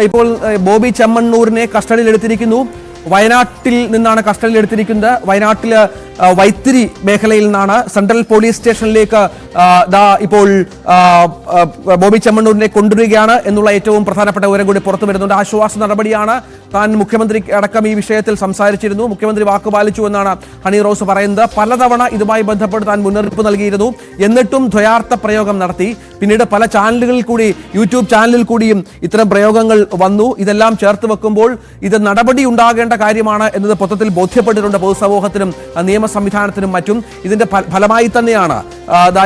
ഇപ്പോൾ ബോബി ചെമ്മണ്ണൂരിനെ കസ്റ്റഡിയിലെടുത്തിരിക്കുന്നു. വയനാട്ടിൽ നിന്നാണ് കസ്റ്റഡിയിലെടുത്തിരിക്കുന്നത്. വയനാട്ടിലെ വൈത്തിരി മേഖലയിൽ നിന്നാണ് സെൻട്രൽ പോലീസ് സ്റ്റേഷനിലേക്ക് ഇപ്പോൾ ബോബി ചെമ്മണ്ണൂരിനെ കൊണ്ടുവരികയാണ് എന്നുള്ള ഏറ്റവും പ്രധാനപ്പെട്ട വിവരം കൂടി പുറത്തു വരുന്നുണ്ട്. ആശ്വാസ നടപടിയാണ്. താൻ മുഖ്യമന്ത്രി അടക്കം ഈ വിഷയത്തിൽ സംസാരിച്ചിരുന്നു. മുഖ്യമന്ത്രി വാക്കുപാലിച്ചു എന്നാണ് ഹണി റോസ് പറയുന്നത്. പലതവണ ഇതുമായി ബന്ധപ്പെട്ട് താൻ മുന്നറിയിപ്പ് നൽകിയിരുന്നു. എന്നിട്ടും ദ്വയാർത്ഥ പ്രയോഗം നടത്തി. പിന്നീട് പല ചാനലുകളിൽ കൂടി, യൂട്യൂബ് ചാനലിൽ കൂടിയും ഇത്തരം പ്രയോഗങ്ങൾ വന്നു. ഇതെല്ലാം ചേർത്ത് വെക്കുമ്പോൾ ഇത് നടപടി ഉണ്ടാകേണ്ട കാര്യമാണ് എന്നത് മൊത്തത്തിൽ ബോധ്യപ്പെട്ടിട്ടുണ്ട് പൊതുസമൂഹത്തിനും നിയമ സംവിധാനത്തിനും മറ്റും. ഇതിന്റെ ഫലമായി തന്നെയാണ്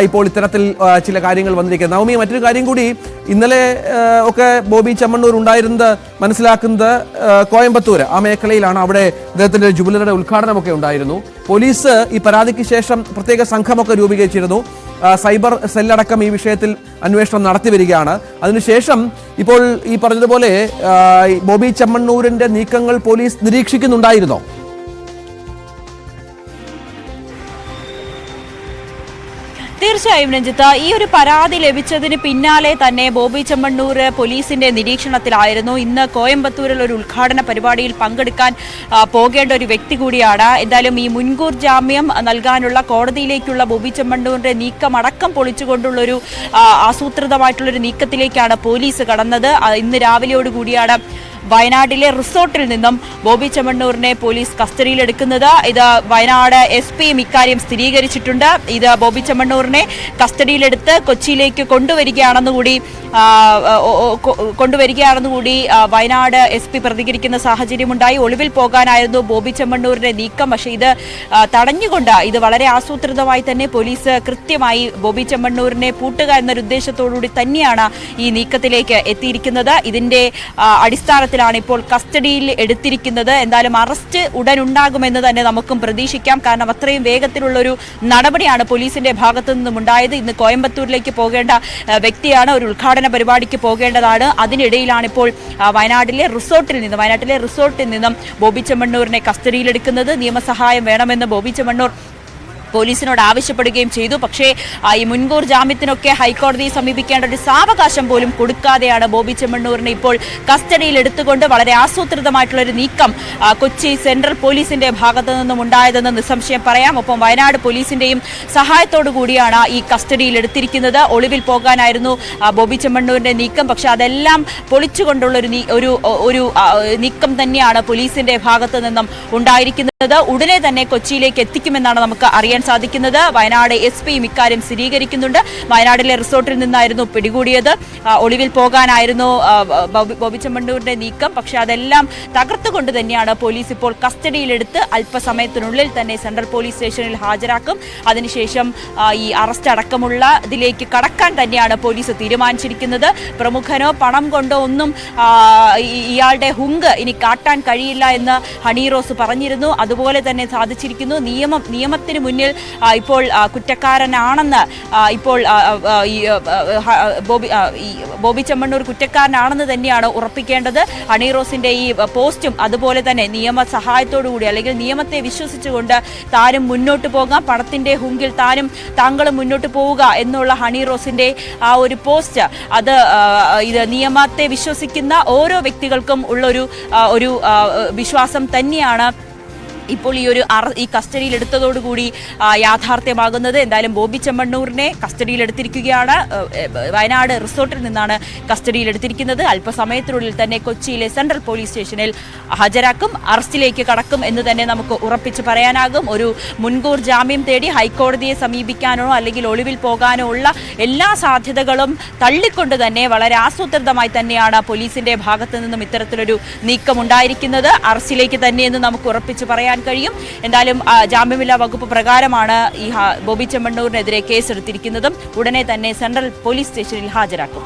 ഇപ്പോൾ ഇത്തരത്തിൽ ചില കാര്യങ്ങൾ വന്നിരിക്കുന്നത്. നവമി, മറ്റൊരു കാര്യം കൂടി, ഇന്നലെ ഒക്കെ ബോബി ചെമ്മണ്ണൂർ ഉണ്ടായിരുന്നത് മനസ്സിലാക്കുന്നത് കോയമ്പത്തൂർ ആ മേഖലയിലാണ്. അവിടെ അദ്ദേഹത്തിന്റെ ജുവലറിയുടെ ഉദ്ഘാടനമൊക്കെ ഉണ്ടായിരുന്നു. പോലീസ് ഈ പരാതിക്ക് ശേഷം പ്രത്യേക സംഘമൊക്കെ രൂപീകരിച്ചിരുന്നു. സൈബർ സെല്ലടക്കം ഈ വിഷയത്തിൽ അന്വേഷണം നടത്തി വരികയാണ്. അതിനുശേഷം ഇപ്പോൾ ഈ പറഞ്ഞതുപോലെ ബോബി ചെമ്മണ്ണൂരിന്റെ നീക്കങ്ങൾ പോലീസ് നിരീക്ഷിക്കുന്നുണ്ടായിരുന്നോ? തീർച്ചയായും രഞ്ജിത്ത്, ഈ ഒരു പരാതി ലഭിച്ചതിന് പിന്നാലെ തന്നെ ബോബി ചെമ്മണ്ണൂർ പോലീസിന്റെ നിരീക്ഷണത്തിലായിരുന്നു. ഇന്ന് കോയമ്പത്തൂരിൽ ഒരു ഉദ്ഘാടന പരിപാടിയിൽ പങ്കെടുക്കാൻ പോകേണ്ട ഒരു വ്യക്തി കൂടിയാണ്. എന്തായാലും ഈ മുൻകൂർ ജാമ്യം നൽകാനുള്ള കോടതിയിലേക്കുള്ള ബോബി ചെമ്മണ്ണൂരിന്റെ നീക്കം അടക്കം പൊളിച്ചുകൊണ്ടുള്ളൊരു ആസൂത്രിതമായിട്ടുള്ളൊരു നീക്കത്തിലേക്കാണ് പോലീസ് കടന്നത്. ഇന്ന് രാവിലെയോടുകൂടിയാണ് വയനാട്ടിലെ റിസോർട്ടിൽ നിന്നും ബോബി ചെമ്മണ്ണൂരിനെ പോലീസ് കസ്റ്റഡിയിലെടുക്കുന്നത്. ഇത് വയനാട് SP-യും ഇക്കാര്യം സ്ഥിരീകരിച്ചിട്ടുണ്ട്. ഇത് ബോബി ചെമ്മണ്ണൂരിനെ കസ്റ്റഡിയിലെടുത്ത് കൊച്ചിയിലേക്ക് കൊണ്ടുവരികയാണെന്നുകൂടി വയനാട് SP പ്രതികരിക്കുന്ന സാഹചര്യമുണ്ടായി. ഒളിവിൽ പോകാനായിരുന്നു ബോബി ചെമ്മണ്ണൂരിന്റെ നീക്കം. പക്ഷേ ഇത് തടഞ്ഞുകൊണ്ട്, ഇത് വളരെ ആസൂത്രിതമായി തന്നെ പോലീസ് കൃത്യമായി ബോബി ചെമ്മണ്ണൂരിനെ പൂട്ടുക എന്നൊരു ഉദ്ദേശത്തോടുകൂടി തന്നെയാണ് ഈ നീക്കത്തിലേക്ക് എത്തിയിരിക്കുന്നത്. ഇതിന്റെ അടിസ്ഥാനത്തിൽ ഇപ്പോൾ കസ്റ്റഡിയിൽ എടുത്തിരിക്കുന്നത്. എന്തായാലും അറസ്റ്റ് ഉടൻ ഉണ്ടാകുമെന്ന് തന്നെ നമുക്കും പ്രതീക്ഷിക്കാം. കാരണം അത്രയും വേഗത്തിലുള്ളൊരു നടപടിയാണ് പോലീസിന്റെ ഭാഗത്തു നിന്നും ഉണ്ടായത്. ഇന്ന് കോയമ്പത്തൂരിലേക്ക് പോകേണ്ട വ്യക്തിയാണ്, ഒരു ഉദ്ഘാടന പരിപാടിക്ക് പോകേണ്ടതാണ്. അതിനിടയിലാണ് ഇപ്പോൾ വയനാട്ടിലെ റിസോർട്ടിൽ നിന്നും ബോബി ചെമ്മണ്ണൂരിനെ കസ്റ്റഡിയിലെടുക്കുന്നത്. നിയമസഹായം വേണമെന്ന് ബോബി ചെമ്മണ്ണൂർ പോലീസിനോട് ആവശ്യപ്പെടുകയും ചെയ്തു. പക്ഷേ ഈ മുൻകൂർ ജാമ്യത്തിനൊക്കെ ഹൈക്കോടതിയെ സമീപിക്കേണ്ട ഒരു സാവകാശം പോലും കൊടുക്കാതെയാണ് ബോബി ചെമ്മണ്ണൂരിനെ ഇപ്പോൾ കസ്റ്റഡിയിൽ എടുത്തുകൊണ്ട് വളരെ ആസൂത്രിതമായിട്ടുള്ളൊരു നീക്കം കൊച്ചി സെൻട്രൽ പോലീസിന്റെ ഭാഗത്തു നിന്നും ഉണ്ടായതെന്ന് നിസ്സംശയം പറയാം. ഒപ്പം വയനാട് പോലീസിന്റെയും സഹായത്തോടു കൂടിയാണ് ഈ കസ്റ്റഡിയിൽ എടുത്തിരിക്കുന്നത്. ഒളിവിൽ പോകാനായിരുന്നു ബോബി ചെമ്മണ്ണൂരിന്റെ നീക്കം. പക്ഷെ അതെല്ലാം പൊളിച്ചുകൊണ്ടുള്ളൊരു ഒരു നീക്കം തന്നെയാണ് പോലീസിന്റെ ഭാഗത്തു നിന്നും ഉണ്ടായിരിക്കുന്നത്. ഉടനെ തന്നെ കൊച്ചിയിലേക്ക് എത്തിക്കുമെന്നാണ് നമുക്ക് അറിയാൻ സാധിക്കുന്നത്. വയനാട് SP-യും ഇക്കാര്യം സ്ഥിരീകരിക്കുന്നുണ്ട്. വയനാട്ടിലെ റിസോർട്ടിൽ നിന്നായിരുന്നു പിടികൂടിയത്. ഒളിവിൽ പോകാനായിരുന്നു ബോബി ചെമ്മണ്ണൂരിന്റെ നീക്കം. പക്ഷെ അതെല്ലാം തകർത്തുകൊണ്ട് തന്നെയാണ് പോലീസ് ഇപ്പോൾ കസ്റ്റഡിയിലെടുത്ത് അല്പസമയത്തിനുള്ളിൽ തന്നെ സെൻട്രൽ പോലീസ് സ്റ്റേഷനിൽ ഹാജരാക്കും. അതിനുശേഷം ഈ അറസ്റ്റ് അടക്കമുള്ള ഇതിലേക്ക് കടക്കാൻ തന്നെയാണ് പോലീസ് തീരുമാനിച്ചിരിക്കുന്നത്. പ്രമുഖനോ പണം കൊണ്ടോ ഒന്നും ഇയാളുടെ ഹുങ്ക് ഇനി കാട്ടാൻ കഴിയില്ല എന്ന് ഹണി റോസ് പറഞ്ഞിരുന്നു. അതുപോലെ തന്നെ സാധിച്ചിരിക്കുന്നു. നിയമത്തിന് മുന്നിൽ ഇപ്പോൾ കുറ്റക്കാരനാണെന്ന് ഇപ്പോൾ ബോബി ചെമ്മണ്ണൂർ കുറ്റക്കാരനാണെന്ന് തന്നെയാണ് ഉറപ്പിക്കേണ്ടത്. ഹണി റോസിന്റെ ഈ പോസ്റ്റും അതുപോലെ തന്നെ നിയമ സഹായത്തോടുകൂടി അല്ലെങ്കിൽ നിയമത്തെ വിശ്വസിച്ചുകൊണ്ട് താനും മുന്നോട്ട് പോകാം, പണത്തിന്റെ ഹുങ്കിൽ താങ്കളും മുന്നോട്ട് പോവുക എന്നുള്ള ഹണി റോസിന്റെ ആ ഒരു പോസ്റ്റ്, അത് ഇത് നിയമത്തെ വിശ്വസിക്കുന്ന ഓരോ വ്യക്തികൾക്കും ഉള്ളൊരു വിശ്വാസം തന്നെയാണ് ഇപ്പോൾ ഈ കസ്റ്റഡിയിൽ എടുത്തതോടുകൂടി യാഥാർത്ഥ്യമാകുന്നത്. എന്തായാലും ബോബി ചെമ്മണ്ണൂരിനെ കസ്റ്റഡിയിലെടുത്തിരിക്കുകയാണ്. വയനാട് റിസോർട്ടിൽ നിന്നാണ് കസ്റ്റഡിയിലെടുത്തിരിക്കുന്നത്. അല്പസമയത്തിനുള്ളിൽ തന്നെ കൊച്ചിയിലെ സെൻട്രൽ പോലീസ് സ്റ്റേഷനിൽ ഹാജരാക്കും. അറസ്റ്റിലേക്ക് കടക്കും എന്ന് തന്നെ നമുക്ക് ഉറപ്പിച്ച് പറയാനാകും. ഒരു മുൻകൂർ ജാമ്യം തേടി ഹൈക്കോടതിയെ സമീപിക്കാനോ അല്ലെങ്കിൽ ഒളിവിൽ പോകാനോ ഉള്ള എല്ലാ സാധ്യതകളും തള്ളിക്കൊണ്ട് തന്നെ വളരെ ആസൂത്രിതമായി തന്നെയാണ് പോലീസിന്റെ ഭാഗത്തു നിന്നും ഇത്തരത്തിലൊരു നീക്കമുണ്ടായിരിക്കുന്നത്. അറസ്റ്റിലേക്ക് തന്നെയെന്ന് നമുക്ക് ഉറപ്പിച്ച് പറയാൻ കഴിയും. എന്തായാലും ജാമ്യമില്ലാ വകുപ്പ് പ്രകാരമാണ് ഈ ബോബി ചെമ്മണ്ണൂരിനെതിരെ കേസെടുത്തിരിക്കുന്നതും. ഉടനെ തന്നെ സെൻട്രൽ പോലീസ് സ്റ്റേഷനിൽ ഹാജരാക്കും.